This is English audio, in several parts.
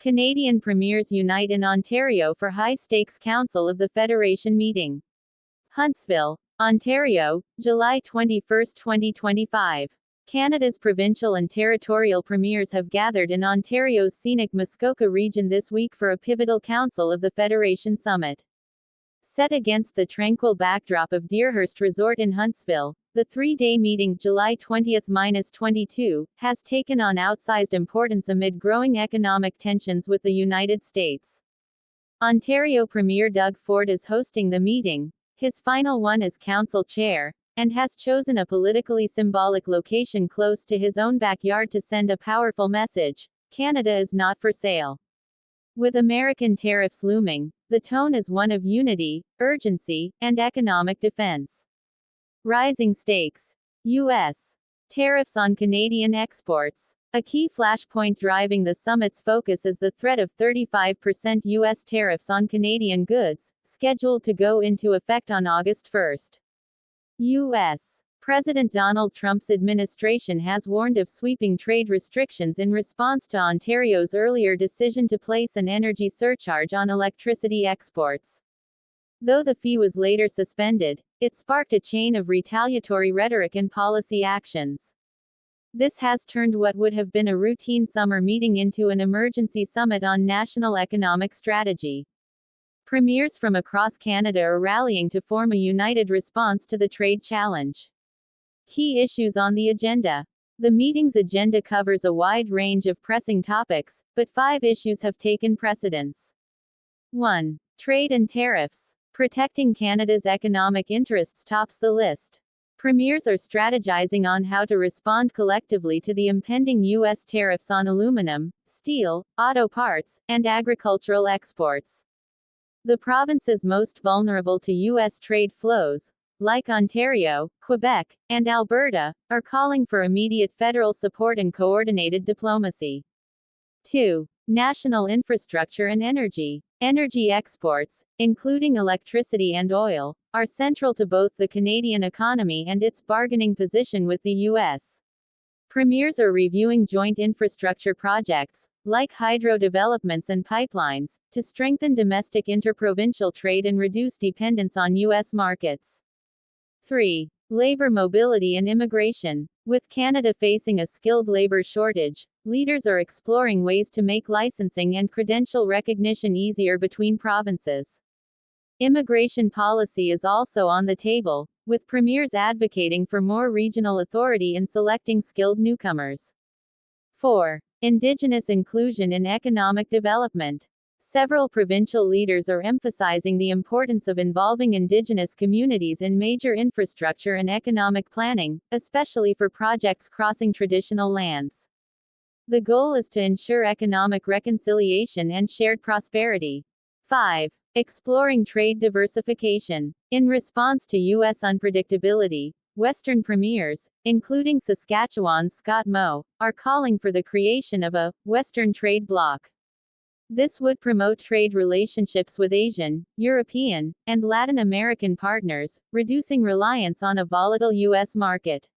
Canadian premiers unite in Ontario for high-stakes Council of the Federation meeting. Huntsville, Ontario, July 21, 2025. Canada's provincial and territorial premiers have gathered in Ontario's scenic Muskoka region this week for a pivotal Council of the Federation summit. Set against the tranquil backdrop of Deerhurst Resort in Huntsville, the three-day meeting, July 20-22, has taken on outsized importance amid growing economic tensions with the United States. Ontario Premier Doug Ford is hosting the meeting, his final one as council chair, and has chosen a politically symbolic location close to his own backyard to send a powerful message: Canada is not for sale. With American tariffs looming, the tone is one of unity, urgency, and economic defense. Rising stakes. U.S. tariffs on Canadian exports. A key flashpoint driving the summit's focus is the threat of 35% U.S. tariffs on Canadian goods, scheduled to go into effect on August 1. U.S. President Donald Trump's administration has warned of sweeping trade restrictions in response to Ontario's earlier decision to place an energy surcharge on electricity exports. Though the fee was later suspended, it sparked a chain of retaliatory rhetoric and policy actions. This has turned what would have been a routine summer meeting into an emergency summit on national economic strategy. Premiers from across Canada are rallying to form a united response to the trade challenge. Key issues on the agenda. The meeting's agenda covers a wide range of pressing topics, but 5 issues have taken precedence. 1. Trade and tariffs. Protecting Canada's economic interests tops the list. Premiers are strategizing on how to respond collectively to the impending U.S. tariffs on aluminum, steel, auto parts, and agricultural exports. The provinces most vulnerable to U.S. trade flows, like Ontario, Quebec, and Alberta, are calling for immediate federal support and coordinated diplomacy. 2. National infrastructure and energy. Energy exports, including electricity and oil, are central to both the Canadian economy and its bargaining position with the U.S. Premiers are reviewing joint infrastructure projects, like hydro developments and pipelines, to strengthen domestic interprovincial trade and reduce dependence on U.S. markets. 3. Labor mobility and immigration. With Canada facing a skilled labor shortage, leaders are exploring ways to make licensing and credential recognition easier between provinces. Immigration policy is also on the table, with premiers advocating for more regional authority in selecting skilled newcomers. 4. Indigenous inclusion in economic development. Several provincial leaders are emphasizing the importance of involving Indigenous communities in major infrastructure and economic planning, especially for projects crossing traditional lands. The goal is to ensure economic reconciliation and shared prosperity. 5. Exploring trade diversification. In response to U.S. unpredictability, Western premiers, including Saskatchewan's Scott Moe, are calling for the creation of a Western trade bloc. This would promote trade relationships with Asian, European, and Latin American partners, reducing reliance on a volatile U.S. market.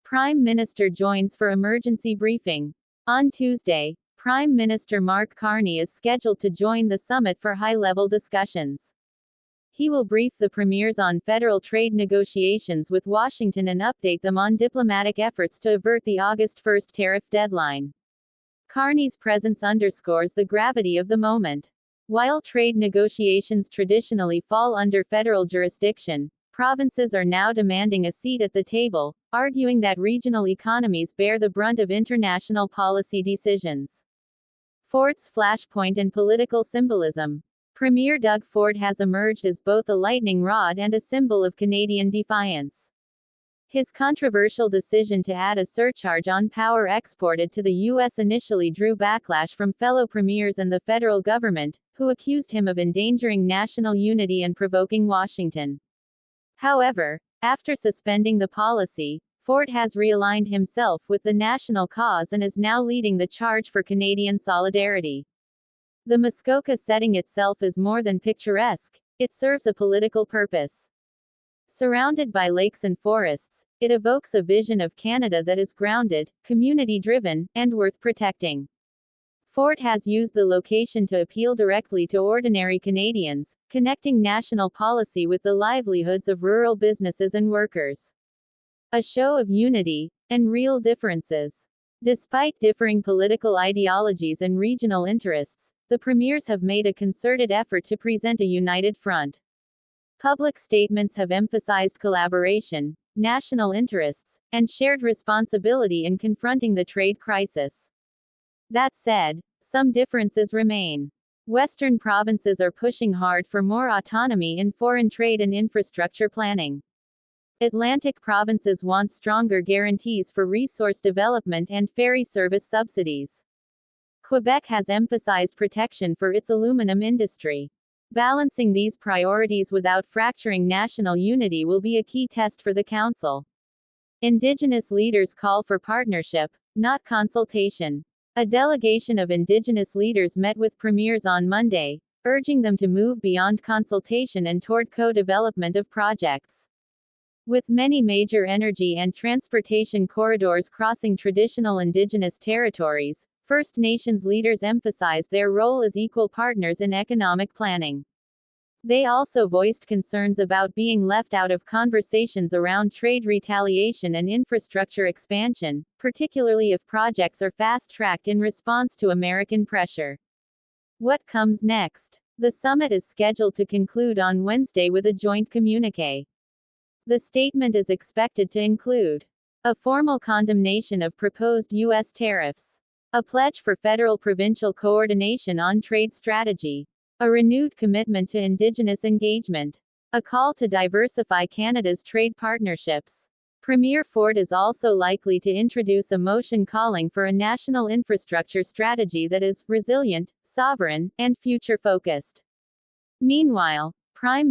Prime Minister joins for emergency briefing. On Tuesday, Prime Minister Mark Carney is scheduled to join the summit for high-level discussions. He will brief the premiers on federal trade negotiations with Washington and update them on diplomatic efforts to avert the August 1 tariff deadline. Carney's presence underscores the gravity of the moment. While trade negotiations traditionally fall under federal jurisdiction, provinces are now demanding a seat at the table, arguing that regional economies bear the brunt of international policy decisions. Ford's flashpoint and political symbolism. Premier Doug Ford has emerged as both a lightning rod and a symbol of Canadian defiance. His controversial decision to add a surcharge on power exported to the U.S. initially drew backlash from fellow premiers and the federal government, who accused him of endangering national unity and provoking Washington. However, after suspending the policy, Ford has realigned himself with the national cause and is now leading the charge for Canadian solidarity. The Muskoka setting itself is more than picturesque, it serves a political purpose. Surrounded by lakes and forests, it evokes a vision of Canada that is grounded, community-driven, and worth protecting. Ford has used the location to appeal directly to ordinary Canadians, connecting national policy with the livelihoods of rural businesses and workers. A show of unity and real differences. Despite differing political ideologies and regional interests, the premiers have made a concerted effort to present a united front. Public statements have emphasized collaboration, national interests, and shared responsibility in confronting the trade crisis. That said, some differences remain. Western provinces are pushing hard for more autonomy in foreign trade and infrastructure planning. Atlantic provinces want stronger guarantees for resource development and ferry service subsidies. Quebec has emphasized protection for its aluminum industry. Balancing these priorities without fracturing national unity will be a key test for the Council. Indigenous leaders call for partnership, not consultation. A delegation of Indigenous leaders met with premiers on Monday, urging them to move beyond consultation and toward co-development of projects. With many major energy and transportation corridors crossing traditional Indigenous territories, First Nations leaders emphasize their role as equal partners in economic planning. They also voiced concerns about being left out of conversations around trade retaliation and infrastructure expansion, particularly if projects are fast-tracked in response to American pressure. What comes next? The summit is scheduled to conclude on Wednesday with a joint communiqué. The statement is expected to include a formal condemnation of proposed U.S. tariffs, a pledge for federal-provincial coordination on trade strategy, a renewed commitment to Indigenous engagement, a call to diversify Canada's trade partnerships. Premier Ford is also likely to introduce a motion calling for a national infrastructure strategy that is resilient, sovereign, and future-focused. Meanwhile, Prime